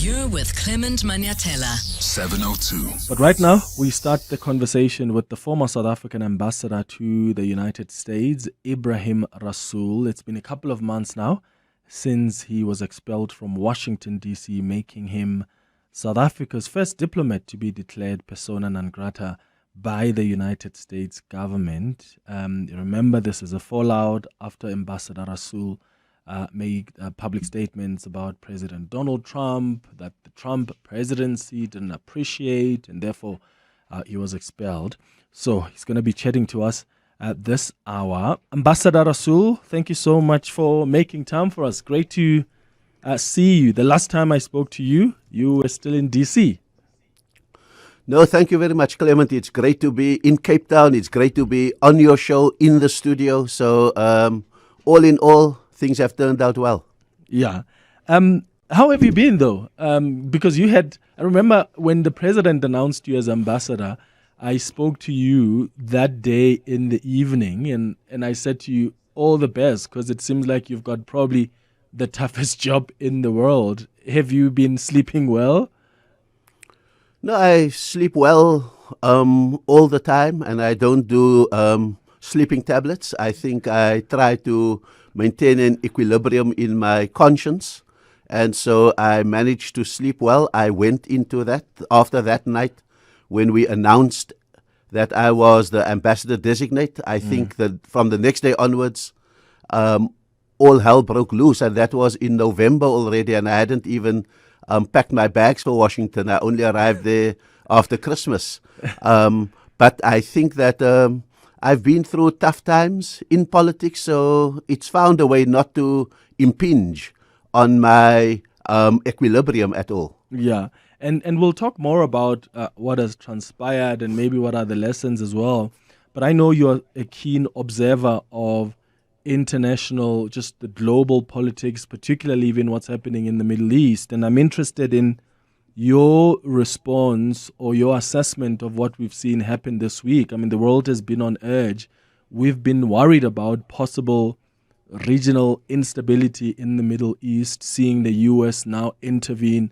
You're with Clement Manyathela. 702. But right now, we start the conversation with the former South African ambassador to the United States, Ebrahim Rasool. It's been a couple of months now since he was expelled from Washington, D.C., making him South Africa's first diplomat to be declared persona non grata by the United States government. Remember, this is a fallout after Ambassador Rasool made public statements about President Donald Trump that the Trump presidency didn't appreciate, and therefore he was expelled. So he's going to be chatting to us at this hour. Ambassador Rasool, thank you so much for making time for us. Great to see you. The last time I spoke to you, you were still in D.C. No, thank you very much, Clement. It's great to be in Cape Town. It's great to be on your show in the studio. So all in all, things have turned out well. Yeah. How have you been, though? Because I remember when the president announced you as ambassador, I spoke to you that day in the evening, and I said to you, all the best, because it seems like you've got probably the toughest job in the world. Have you been sleeping well? No, I sleep well all the time, and I don't do sleeping tablets. I think I try to maintain an equilibrium in my conscience, and so I managed to sleep well. I went into that after that night when we announced that I was the ambassador designate. I think that from the next day onwards, all hell broke loose, and that was in November already, and I hadn't even packed my bags for Washington. I only arrived there after Christmas. But I think that I've been through tough times in politics, so it's found a way not to impinge on my equilibrium at all. Yeah, and we'll talk more about what has transpired and maybe what are the lessons as well. But I know you're a keen observer of international, just the global politics, particularly even what's happening in the Middle East. And I'm interested in your response or your assessment of what we've seen happen this week. I mean, the world has been on edge. We've been worried about possible regional instability in the Middle East, seeing the U.S. now intervene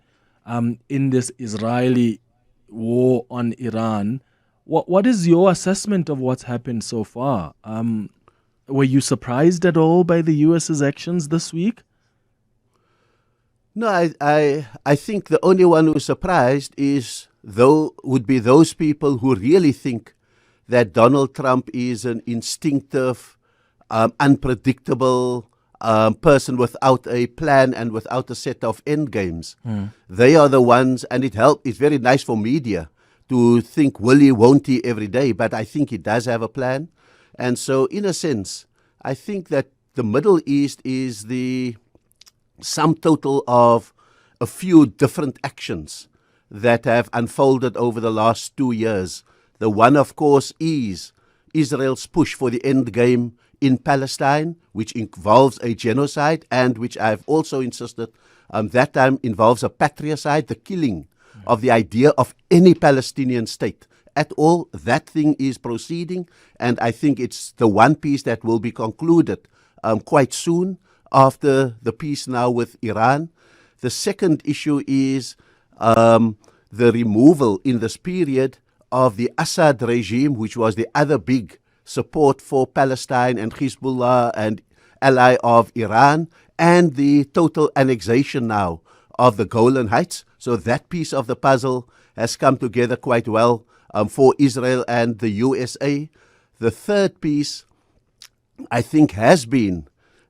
in this Israeli war on Iran. What is your assessment of what's happened so far? Were you surprised at all by the U.S.'s actions this week? No, I think the only one who's surprised would be those people who really think that Donald Trump is an instinctive, unpredictable person without a plan and without a set of end games. They are the ones, and it's very nice for media to think will he, won't he every day, but I think he does have a plan. And so, in a sense, I think that the Middle East is the sum total of a few different actions that have unfolded over the last 2 years. The one, of course, is Israel's push for the end game in Palestine, which involves a genocide and which I've also insisted that time involves a patricide, the killing of the idea of any Palestinian state at all. That thing is proceeding, and I think it's the one piece that will be concluded quite soon after the peace now with Iran. The second issue is the removal in this period of the Assad regime, which was the other big support for Palestine and Hezbollah and ally of Iran, and the total annexation now of the Golan Heights. So that piece of the puzzle has come together quite well for Israel and the USA. The third piece, I think, has been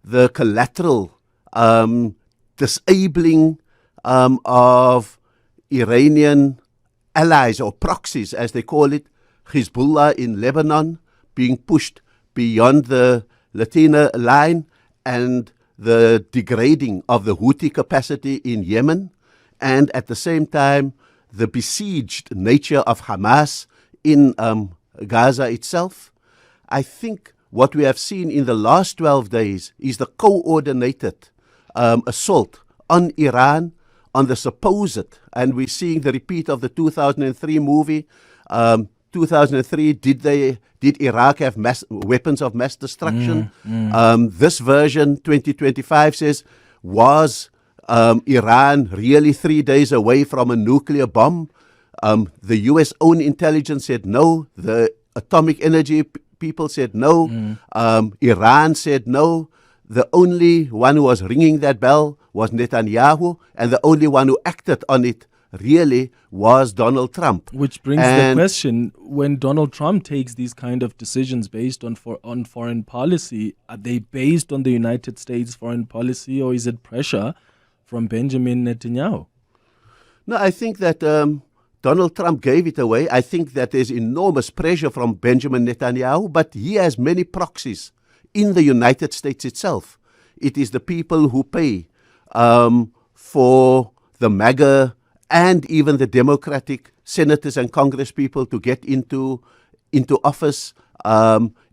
the collateral disabling of Iranian allies or proxies, as they call it, Hezbollah in Lebanon, being pushed beyond the Latina line, and the degrading of the Houthi capacity in Yemen, and at the same time, the besieged nature of Hamas in Gaza itself. I think what we have seen in the last 12 days is the coordinated assault on Iran, on the supposed, and we're seeing the repeat of the 2003 movie. 2003, did Iraq have weapons of mass destruction? This version, 2025, says, was Iran really 3 days away from a nuclear bomb. The US own intelligence said no. The atomic energy people said no. Iran said no. The only one who was ringing that bell was Netanyahu, and the only one who acted on it really was Donald Trump. Which brings the question, when Donald Trump takes these kind of decisions based on foreign policy, are they based on the United States foreign policy, or is it pressure from Benjamin Netanyahu? No, I think that Donald Trump gave it away. I think that there's enormous pressure from Benjamin Netanyahu, but he has many proxies in the United States itself. It is the people who pay for the MAGA and even the Democratic senators and Congress people to get into office.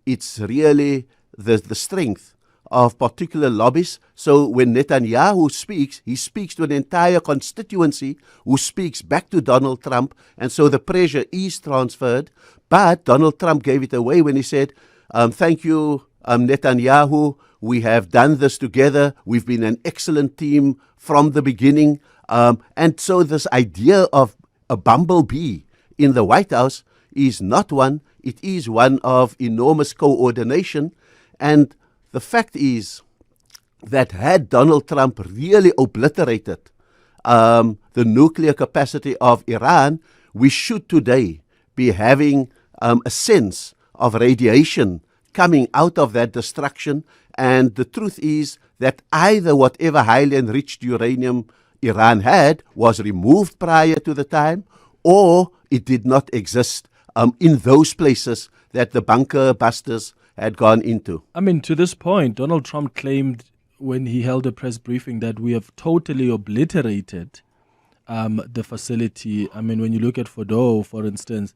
It's really the strength of particular lobbies. So when Netanyahu speaks, he speaks to an entire constituency who speaks back to Donald Trump, and so the pressure is transferred. But Donald Trump gave it away when he said, thank you, Netanyahu, we have done this together. We've been an excellent team from the beginning. And so this idea of a bumblebee in the White House is not one. It is one of enormous coordination. And the fact is that had Donald Trump really obliterated the nuclear capacity of Iran, we should today be having a sense of radiation coming out of that destruction. And the truth is that either whatever highly enriched uranium Iran had was removed prior to the time, or it did not exist in those places that the bunker busters had gone into. I mean, to this point, Donald Trump claimed when he held a press briefing that we have totally obliterated the facility. I mean, when you look at Fordow, for instance,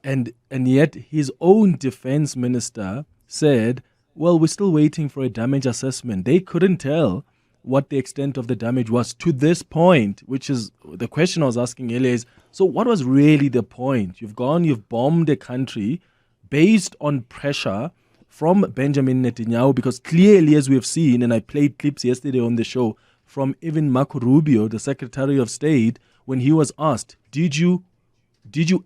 and yet his own defense minister said, well, we're still waiting for a damage assessment. They couldn't tell what the extent of the damage was to this point, which is the question I was asking earlier is, so what was really the point? You've bombed a country based on pressure from Benjamin Netanyahu, because clearly, as we have seen, and I played clips yesterday on the show from even Marco Rubio, the Secretary of State, when he was asked, did you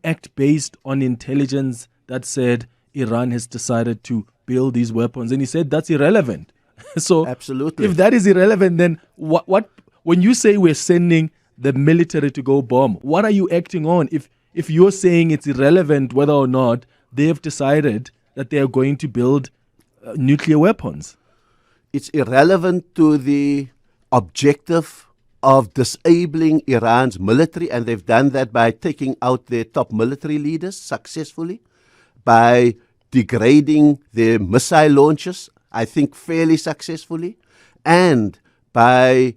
act based on intelligence that said Iran has decided to build these weapons? And he said that's irrelevant. So absolutely, if that is irrelevant, then what when you say we're sending the military to go bomb, what are you acting on? If you're saying it's irrelevant whether or not they have decided that they are going to build nuclear weapons. It's irrelevant to the objective of disabling Iran's military, and they've done that by taking out their top military leaders successfully, by degrading their missile launches, I think fairly successfully, and by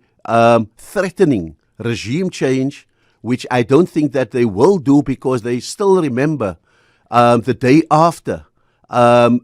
threatening regime change, which I don't think that they will do, because they still remember the day after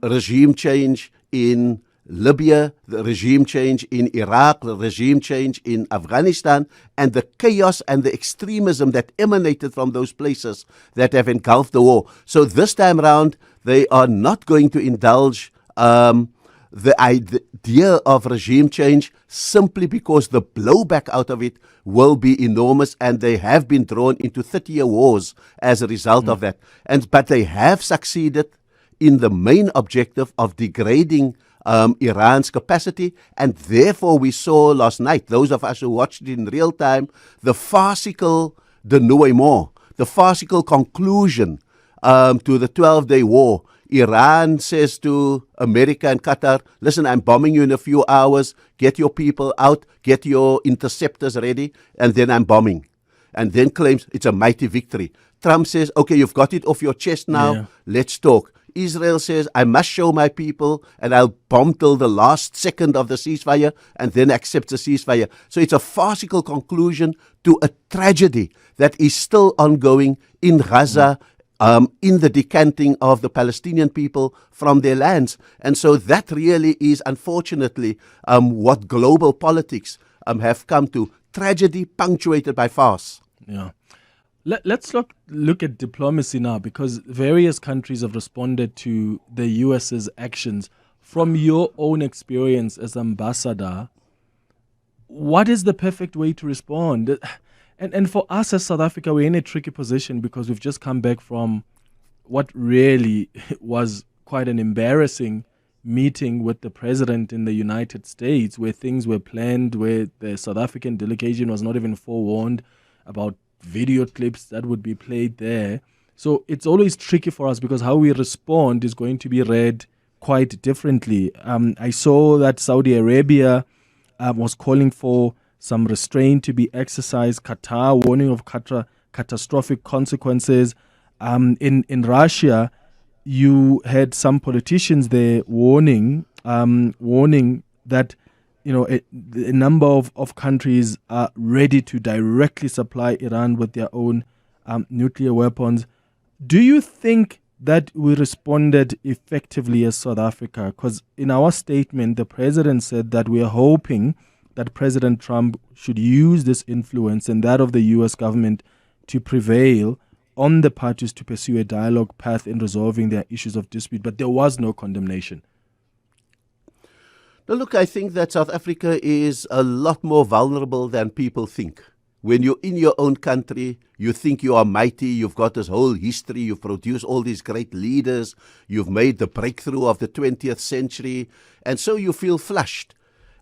regime change in Libya, the regime change in Iraq, the regime change in Afghanistan, and the chaos and the extremism that emanated from those places that have engulfed the war. So this time around, they are not going to indulge the idea of regime change, simply because the blowback out of it will be enormous, and they have been drawn into 30-year wars as a result of that. But they have succeeded in the main objective of degrading Iran's capacity, and therefore we saw last night, those of us who watched it in real time, the farcical denouement, the farcical conclusion to the 12-day war. Iran says to America and Qatar, listen, I'm bombing you in a few hours, get your people out, get your interceptors ready, and then I'm bombing. And then claims it's a mighty victory. Trump says, okay, you've got it off your chest now, let's talk. Israel says, I must show my people, and I'll bomb till the last second of the ceasefire, and then accept the ceasefire. So it's a farcical conclusion to a tragedy that is still ongoing in Gaza, in the decanting of the Palestinian people from their lands. And so that really is, unfortunately, what global politics have come to. Tragedy punctuated by farce. Yeah. Let's look at diplomacy now, because various countries have responded to the US's actions. From your own experience as ambassador, what is the perfect way to respond? And for us as South Africa, we're in a tricky position because we've just come back from what really was quite an embarrassing meeting with the president in the United States, where things were planned, where the South African delegation was not even forewarned about video clips that would be played there. So it's always tricky for us because how we respond is going to be read quite differently. I saw that Saudi Arabia was calling for some restraint to be exercised. Qatar warning of catastrophic consequences. In Russia, you had some politicians there warning that a number of countries are ready to directly supply Iran with their own nuclear weapons. Do you think that we responded effectively as South Africa? Because in our statement, the president said that we are hoping that President Trump should use this influence and that of the U.S. government to prevail on the parties to pursue a dialogue path in resolving their issues of dispute. But there was no condemnation. Now, look, I think that South Africa is a lot more vulnerable than people think. When you're in your own country, you think you are mighty, you've got this whole history, you've produced all these great leaders, you've made the breakthrough of the 20th century, and so you feel flushed.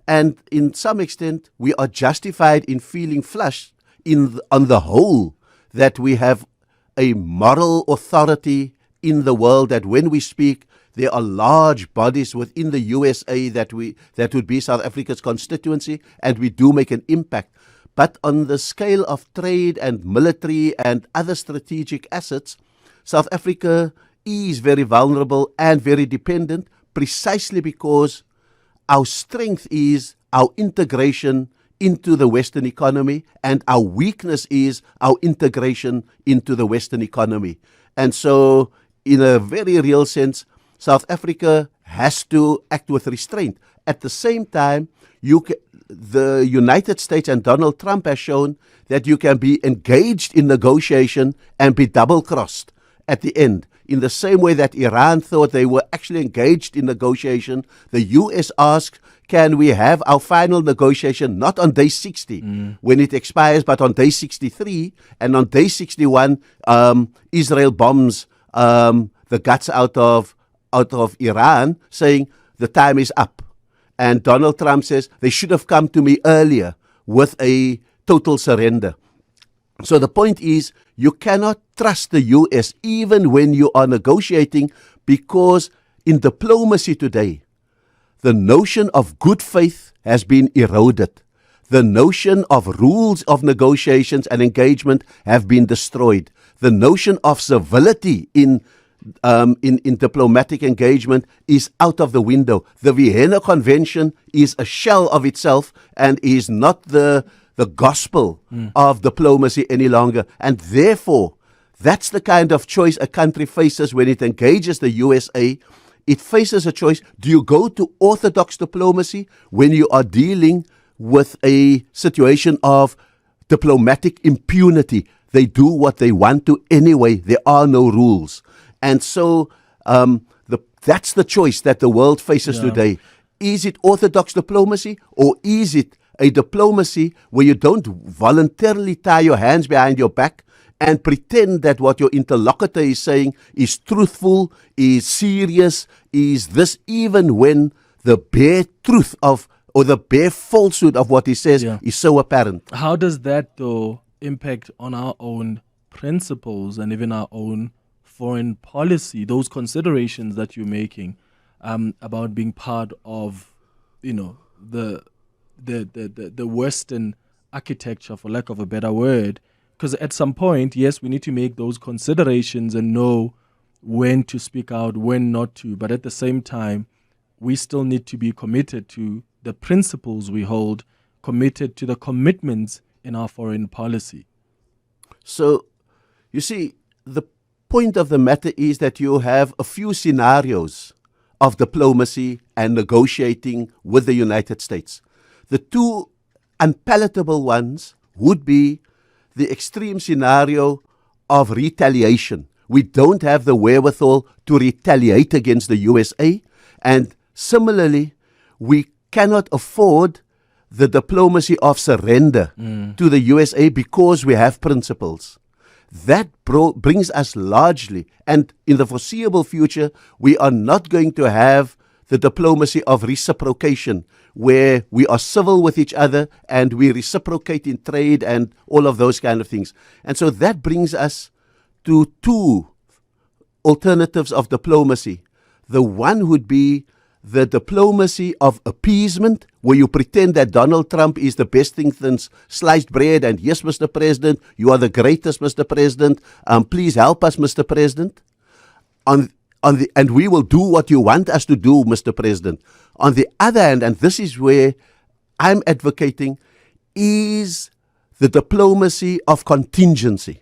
And in some extent, we are justified in feeling flushed on the whole, that we have a moral authority in the world, that when we speak, there are large bodies within the USA that would be South Africa's constituency, and we do make an impact. But on the scale of trade and military and other strategic assets, South Africa is very vulnerable and very dependent, precisely because our strength is our integration into the Western economy, and our weakness is our integration into the Western economy. And so, in a very real sense, South Africa has to act with restraint. At the same time, the United States and Donald Trump has shown that you can be engaged in negotiation and be double-crossed at the end. In the same way that Iran thought they were actually engaged in negotiation, the U.S. asked, can we have our final negotiation not on day 60 when it expires, but on day 63? And on day 61, Israel bombs the guts out of Iran, saying the time is up. And Donald Trump says they should have come to me earlier with a total surrender. So the point is, you cannot trust the U.S. even when you are negotiating, because in diplomacy today, the notion of good faith has been eroded. The notion of rules of negotiations and engagement have been destroyed. The notion of civility in diplomatic engagement is out of the window. The Vienna Convention is a shell of itself and is not the gospel of diplomacy any longer. And therefore, that's the kind of choice a country faces when it engages the USA. It faces a choice. Do you go to orthodox diplomacy when you are dealing with a situation of diplomatic impunity? They do what they want to anyway. There are no rules. And so that's the choice that the world faces today. Is it orthodox diplomacy, or is it a diplomacy where you don't voluntarily tie your hands behind your back and pretend that what your interlocutor is saying is truthful, is serious, is this, even when the bare truth of, or the bare falsehood of what he says is so apparent? How does that, though, impact on our own principles and even our own foreign policy, those considerations that you're making about being part of, the Western architecture, for lack of a better word? Because at some point, yes, we need to make those considerations and know when to speak out, when not to. But at the same time, we still need to be committed to the principles we hold, committed to the commitments in our foreign policy. So, you see, the point of the matter is that you have a few scenarios of diplomacy and negotiating with the United States. The two unpalatable ones would be the extreme scenario of retaliation. We don't have the wherewithal to retaliate against the USA, and similarly, we cannot afford the diplomacy of surrender to the USA because we have principles. That brings us largely, and in the foreseeable future, we are not going to have the diplomacy of reciprocation, where we are civil with each other and we reciprocate in trade and all of those kind of things. And so that brings us to two alternatives of diplomacy. The one would be the diplomacy of appeasement, where you pretend that Donald Trump is the best thing since sliced bread, and yes, Mr. President, you are the greatest, Mr. President. Please help us, Mr. President. And we will do what you want us to do, Mr. President. On the other hand, and this is where I'm advocating, is the diplomacy of contingency.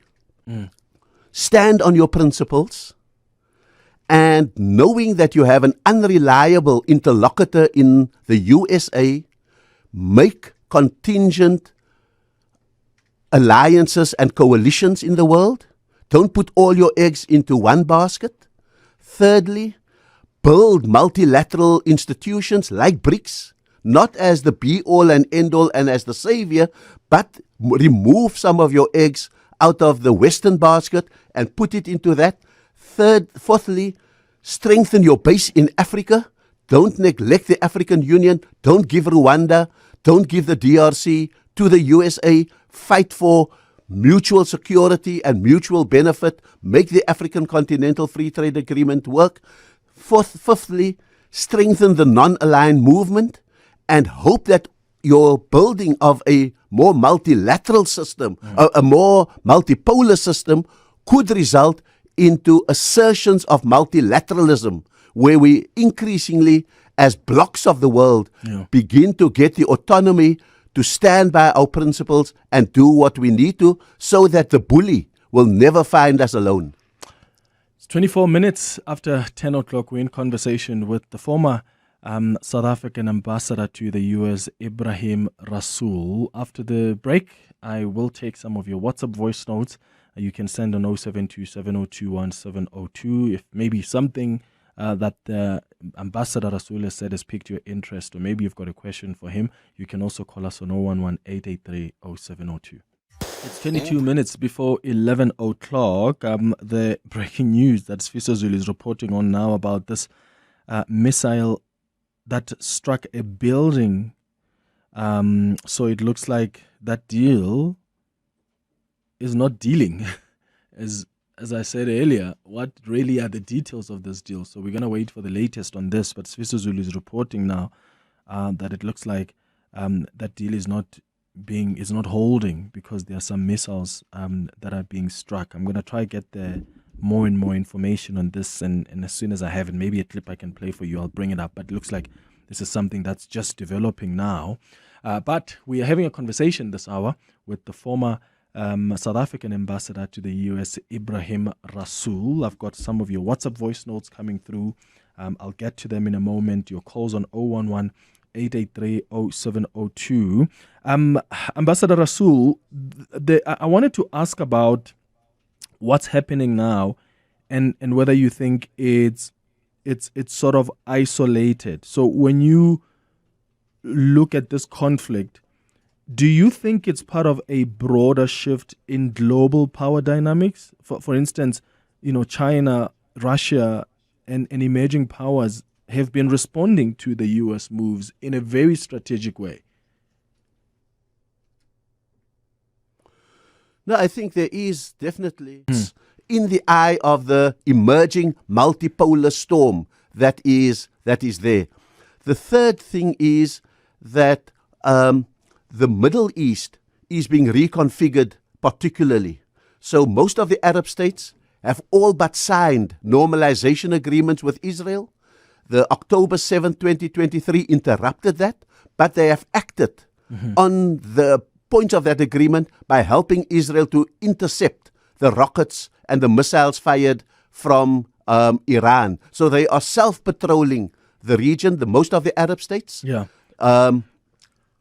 Stand on your principles, and knowing that you have an unreliable interlocutor in the USA, make contingent alliances and coalitions in the world. Don't put all your eggs into one basket. Thirdly, build multilateral institutions like BRICS, not as the be-all and end-all and as the savior, but remove some of your eggs out of the Western basket and put it into that. Fourthly, strengthen your base in Africa. Don't neglect the African Union. Don't give Rwanda. Don't give the DRC to the USA. Fight for mutual security and mutual benefit. Make the African Continental Free Trade Agreement work. Fifthly, strengthen the non-aligned movement and hope that your building of a more multilateral system, a more multipolar system, could result into assertions of multilateralism, where we increasingly, as blocks of the world, begin to get the autonomy to stand by our principles and do what we need to, so that the bully will never find us alone. It's 24 minutes after 10 o'clock. We're in conversation with the former South African ambassador to the US, Ebrahim Rasool. After the break, I will take some of your WhatsApp voice notes. You can send on 0727021702 if maybe something that Ambassador Rasool has said has piqued your interest, or maybe you've got a question for him. You can also call us on 011-883-0702. It's 22 minutes before 11 o'clock. The breaking news that Sfiso Zulu is reporting on now about this missile that struck a building. So it looks like that deal is not dealing. As I said earlier, what really are the details of this deal? So we're going to wait for the latest on this. But Sfiso Zulu is reporting now that it looks like that deal is not holding, because there are some missiles that are being struck. I'm going to try to get more and more information on this, and as soon as I have it, maybe a clip I can play for you, I'll bring it up. But it looks like this is something that's just developing now. But we are having a conversation this hour with the former South African ambassador to the US, Ebrahim Rasool. I've got some of your WhatsApp voice notes coming through. I'll get to them in a moment. Your calls on 011-883-0702. Ambassador Rasool, I wanted to ask about what's happening now, and whether you think it's sort of isolated. So when you look at this conflict, do you think it's part of a broader shift in global power dynamics? For instance, China, Russia, and emerging powers have been responding to the U.S. moves in a very strategic way. No, I think there is definitely in the eye of the emerging multipolar storm that is there. The third thing is that the Middle East is being reconfigured particularly. So most of the Arab states have all but signed normalization agreements with Israel. The October 7, 2023 interrupted that, but they have acted on the points of that agreement by helping Israel to intercept the rockets and the missiles fired from Iran. So they are self-patrolling the region, most of the Arab states. Yeah.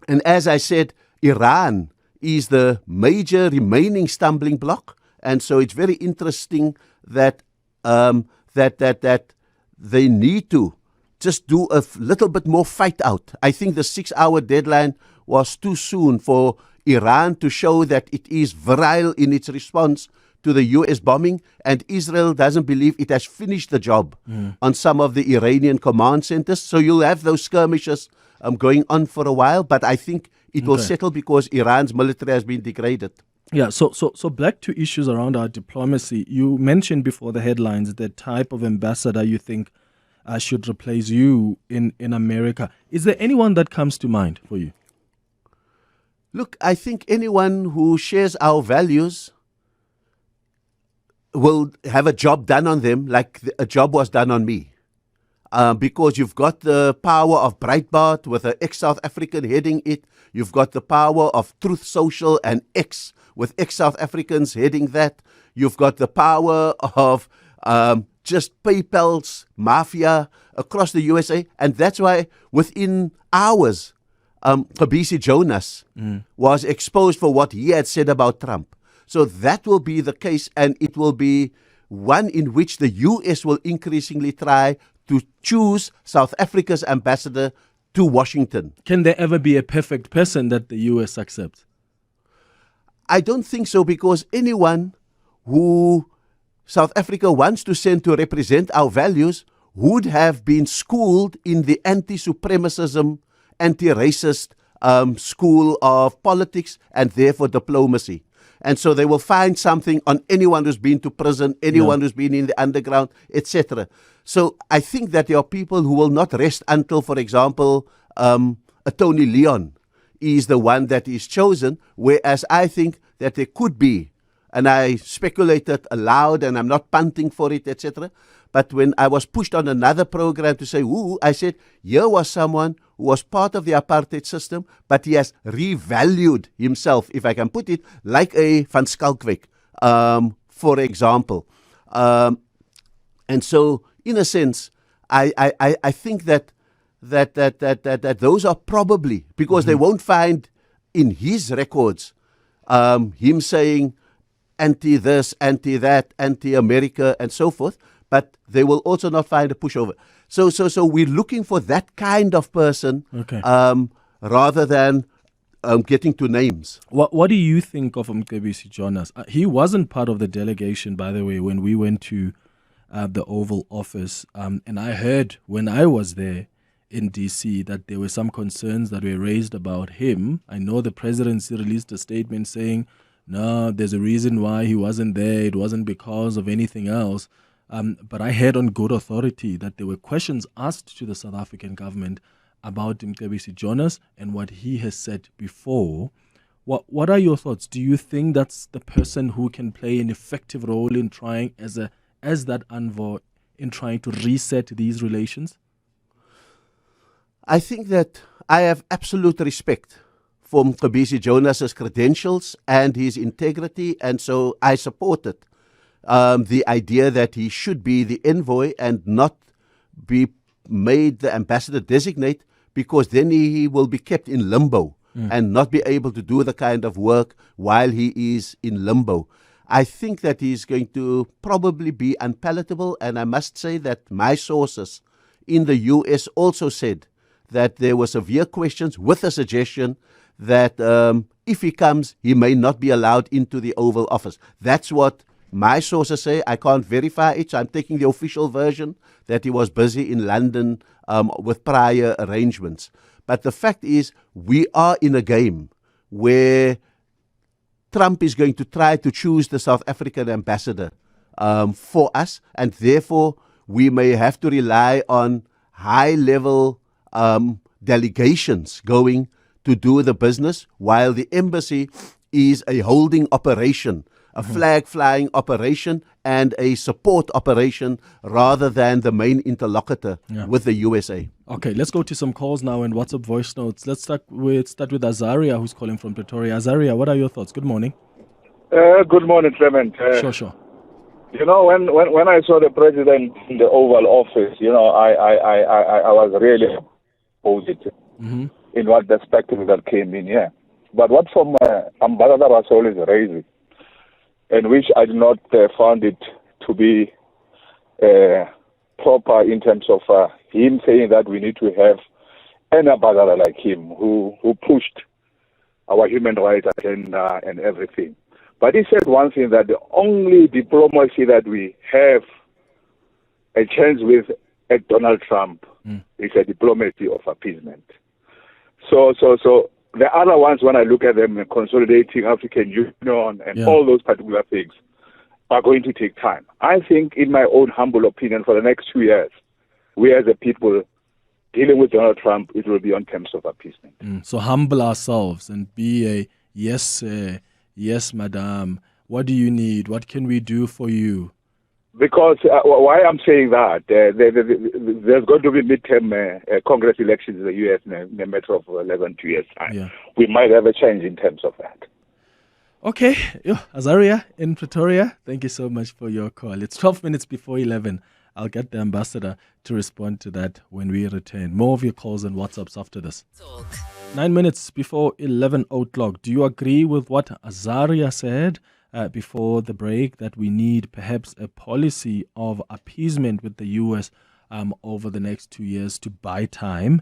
And as I said, Iran is the major remaining stumbling block, and so it's very interesting that that they need to just do a little bit more fight out. I think the 6-hour deadline was too soon for Iran to show that it is virile in its response to the US bombing, and Israel doesn't believe it has finished the job on some of the Iranian command centers. So you'll have those skirmishes going on for a while, but I think it will settle because Iran's military has been degraded. Yeah, so back to issues around our diplomacy. You mentioned before the headlines the type of ambassador you think should replace you in America. Is there anyone that comes to mind for you? Look, I think anyone who shares our values will have a job done on them like a job was done on me. Because you've got the power of Breitbart with an ex-South African heading it. You've got the power of Truth Social and X with ex-South Africans heading that. You've got the power of just PayPal's mafia across the USA. And that's why within hours, Kobisi Jonas was exposed for what he had said about Trump. So that will be the case, and it will be one in which the U.S. will increasingly try to choose South Africa's ambassador to Washington. Can there ever be a perfect person that the U.S. accepts? I don't think so, because anyone who South Africa wants to send to represent our values would have been schooled in the anti-supremacism, anti-racist school of politics and therefore diplomacy. And so they will find something on anyone who's been to prison, anyone who's been in the underground, etc. So I think that there are people who will not rest until, for example, a Tony Leon is the one that is chosen, whereas I think that there could be, and I speculated aloud and I'm not punting for it, etc. But when I was pushed on another program to say, I said, here was someone who was part of the apartheid system, but he has revalued himself, if I can put it, like a Van Schalkwyk, for example. And so, in a sense, I think that those are probably, because they won't find in his records him saying anti-this, anti-that, anti-America, and so forth, but they will also not find a pushover. So we're looking for that kind of person rather than getting to names. What do you think of Kobisi Jonas? He wasn't part of the delegation, by the way, when we went to the Oval Office. And I heard when I was there in D.C. that there were some concerns that were raised about him. I know the presidency released a statement saying, no, there's a reason why he wasn't there. It wasn't because of anything else. But I heard on good authority that there were questions asked to the South African government about Kobisi Jonas and what he has said before. What are your thoughts? Do you think that's the person who can play an effective role in trying as that envoy in trying to reset these relations? I think that I have absolute respect for Kobisi Jonas's credentials and his integrity, and so I supported the idea that he should be the envoy and not be made the ambassador designate, because then he will be kept in limbo and not be able to do the kind of work while he is in limbo. I think that he's going to probably be unpalatable, and I must say that my sources in the U.S. also said that there were severe questions with a suggestion that if he comes, he may not be allowed into the Oval Office. That's what my sources say. I can't verify it, so I'm taking the official version that he was busy in London with prior arrangements. But the fact is, we are in a game where Trump is going to try to choose the South African ambassador for us, and therefore we may have to rely on high-level delegations going to do the business, while the embassy is a holding operation, a flag-flying operation and a support operation rather than the main interlocutor with the USA. Okay, let's go to some calls now and WhatsApp voice notes. Let's start with Azaria, who's calling from Pretoria. Azaria, what are your thoughts? Good morning. Good morning, Clement. Sure. You know, when I saw the president in the Oval Office, you know, I was really positive in what the spectacle that came in here. But what from Ambassador Rasool is raising, and which I did not found it to be proper in terms of him saying that we need to have an ambassador like him who pushed our human rights agenda and everything. But he said one thing, that the only diplomacy that we have a chance with at Donald Trump is a diplomacy of appeasement. So the other ones, when I look at them, consolidating African Union and all those particular things, are going to take time. I think, in my own humble opinion, for the next 2 years, we as a people dealing with Donald Trump, it will be on terms of appeasement. So humble ourselves and be a yes, yes, madam. What do you need? What can we do for you? Because why I'm saying that, there's going to be midterm Congress elections in the U.S. in a matter of 11, 2 years' time. Yeah. We might have a change in terms of that. Okay, Azaria in Pretoria, thank you so much for your call. It's 12 minutes before 11. I'll get the ambassador to respond to that when we return. More of your calls and WhatsApps after this. Talk. 9 minutes before 11 o'clock. Do you agree with what Azaria said before the break, that we need perhaps a policy of appeasement with the U.S. Over the next 2 years to buy time?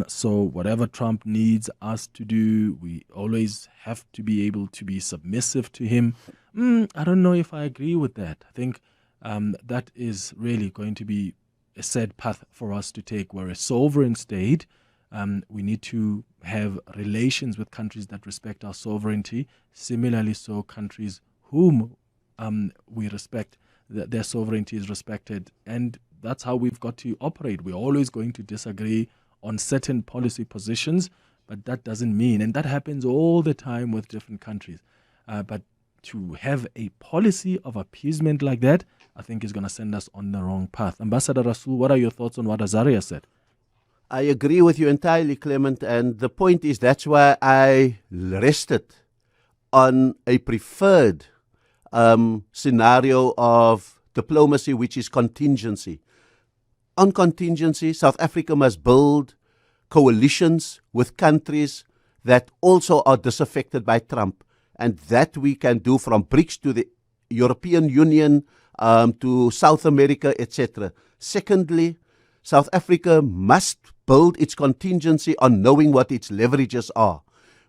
So whatever Trump needs us to do, we always have to be able to be submissive to him. I don't know if I agree with that. I think that is really going to be a sad path for us to take. We're a sovereign state. We need to have relations with countries that respect our sovereignty. Similarly, so countries whom we respect, their sovereignty is respected. And that's how we've got to operate. We're always going to disagree on certain policy positions, but that doesn't mean, and that happens all the time with different countries. But to have a policy of appeasement like that, I think is going to send us on the wrong path. Ambassador Rasool, what are your thoughts on what Azaria said? I agree with you entirely, Clement, and the point is that's why I rested on a preferred scenario of diplomacy, which is contingency. On contingency, South Africa must build coalitions with countries that also are disaffected by Trump, and that we can do from BRICS to the European Union to South America, etc. Secondly, South Africa must build its contingency on knowing what its leverages are.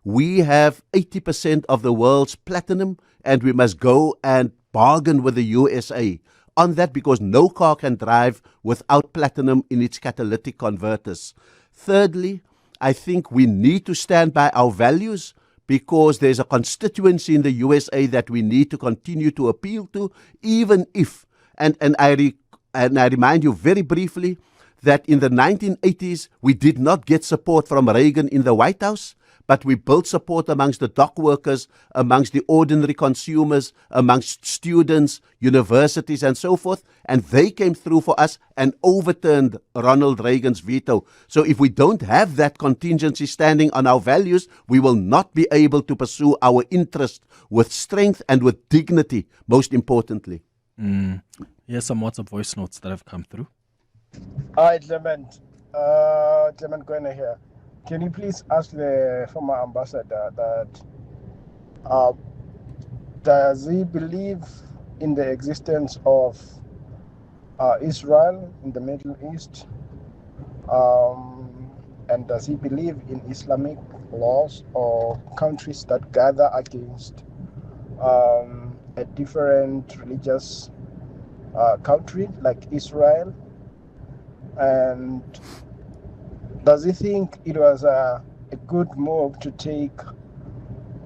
We have 80% of the world's platinum, and we must go and bargain with the USA on that, because no car can drive without platinum in its catalytic converters. Thirdly, I think we need to stand by our values, because there's a constituency in the USA that we need to continue to appeal to, even if, and I remind you very briefly that in the 1980s, we did not get support from Reagan in the White House, but we built support amongst the dock workers, amongst the ordinary consumers, amongst students, universities, and so forth. And they came through for us and overturned Ronald Reagan's veto. So if we don't have that contingency standing on our values, we will not be able to pursue our interest with strength and with dignity, most importantly. Here's some WhatsApp voice notes that have come through. Hi, Clement. Clement Gwena here. Can you please ask the former ambassador that does he believe in the existence of Israel in the Middle East? And does he believe in Islamic laws or countries that gather against a different religious country like Israel? And does he think it was a good move to take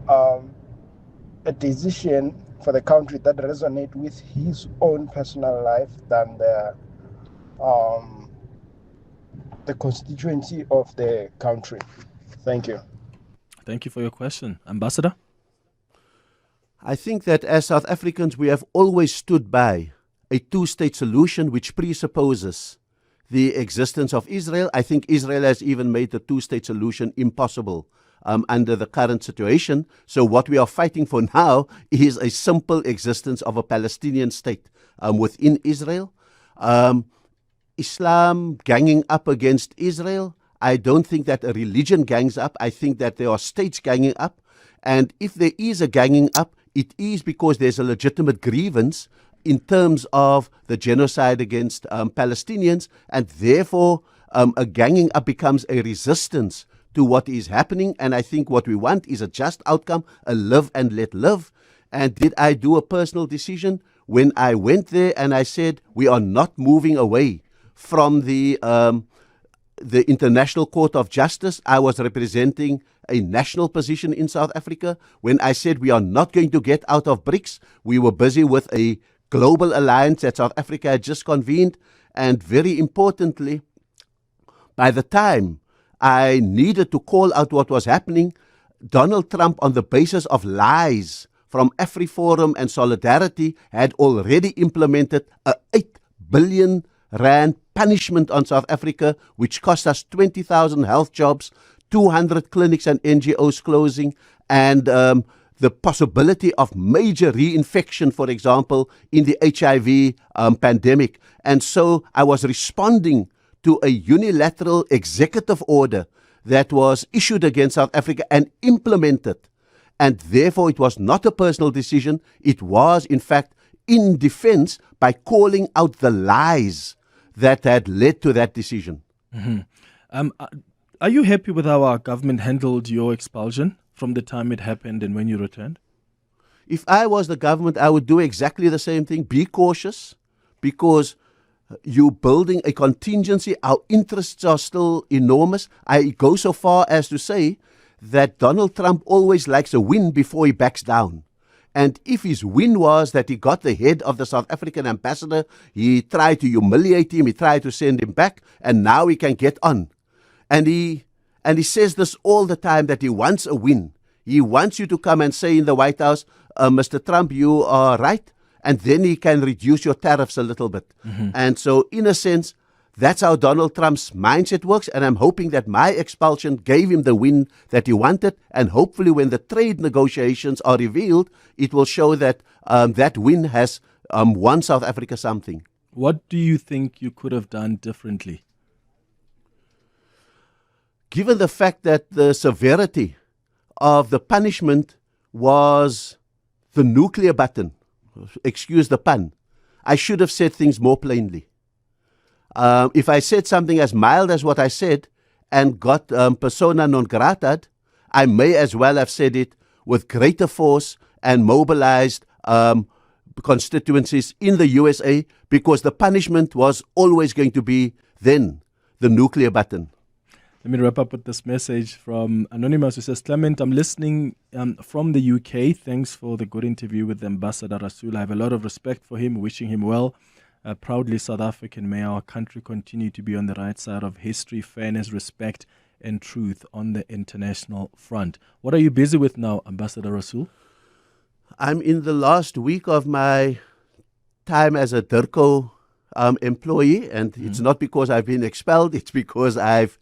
a decision for the country that resonate with his own personal life than the constituency of the country? Thank you. Thank you for your question. Ambassador? I think that as South Africans, we have always stood by a two-state solution which presupposes the existence of Israel. I think Israel has even made the two-state solution impossible under the current situation. So what we are fighting for now is a simple existence of a Palestinian state within Israel. Islam ganging up against Israel, I don't think that a religion gangs up. I think that there are states ganging up. And if there is a ganging up, it is because there's a legitimate grievance in terms of the genocide against Palestinians, and therefore a ganging up becomes a resistance to what is happening. And I think what we want is a just outcome, a live and let live. And did I do a personal decision? When I went there and I said, we are not moving away from the International Court of Justice, I was representing a national position in South Africa. When I said we are not going to get out of BRICS, we were busy with a global alliance that South Africa had just convened. And very importantly, by the time I needed to call out what was happening, Donald Trump, on the basis of lies from AfriForum and Solidarity, had already implemented a 8 billion rand punishment on South Africa, which cost us 20,000 health jobs, 200 clinics and NGOs closing, and the possibility of major reinfection, for example, in the HIV pandemic. And so I was responding to a unilateral executive order that was issued against South Africa and implemented. And therefore, it was not a personal decision. It was, in fact, in defense by calling out the lies that had led to that decision. Mm-hmm. Are you happy with how our government handled your expulsion from the time it happened and when you returned? If I was the government, I would do exactly the same thing. Be cautious, because you're building a contingency. Our interests are still enormous. I go so far as to say that Donald Trump always likes a win before he backs down. And if his win was that he got the head of the South African ambassador, he tried to humiliate him, he tried to send him back, and now he can get on. And he says this all the time, that he wants a win. He wants you to come and say in the White House, Mr. Trump, you are right, and then he can reduce your tariffs a little bit. Mm-hmm. And so, in a sense, that's how Donald Trump's mindset works, and I'm hoping that my expulsion gave him the win that he wanted, and hopefully when the trade negotiations are revealed, it will show that that win has won South Africa something. What do you think you could have done differently? Given the fact that the severity of the punishment was the nuclear button, excuse the pun, I should have said things more plainly. If I said something as mild as what I said and got persona non grata, I may as well have said it with greater force and mobilized constituencies in the USA, because the punishment was always going to be then the nuclear button. Let me wrap up with this message from Anonymous, who says, Clement, I'm listening from the UK. Thanks for the good interview with Ambassador Rasool. I have a lot of respect for him, wishing him well. Proudly South African, may our country continue to be on the right side of history, fairness, respect, and truth on the international front. What are you busy with now, Ambassador Rasool? I'm in the last week of my time as a DIRCO employee, and it's not because I've been expelled, it's because I've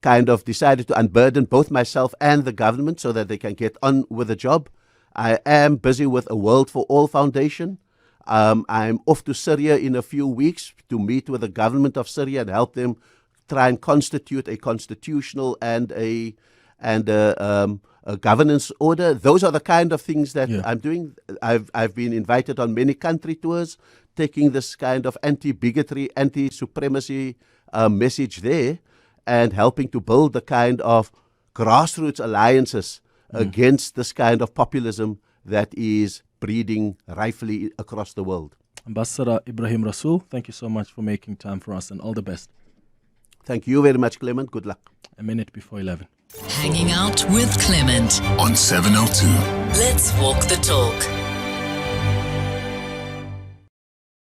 kind of decided to unburden both myself and the government so that they can get on with the job. I am busy with a World for All Foundation. I'm off to Syria in a few weeks to meet with the government of Syria and help them try and constitute a constitutional and a governance order. Those are the kind of things that I'm doing. I've been invited on many country tours, taking this kind of anti-bigotry, anti-supremacy message there, and helping to build the kind of grassroots alliances against this kind of populism that is breeding rightfully across the world. Ambassador Ebrahim Rasool, thank you so much for making time for us, and all the best. Thank you very much, Clement. Good luck. A minute before 11. Hanging out with Clement on 702. Let's walk the talk.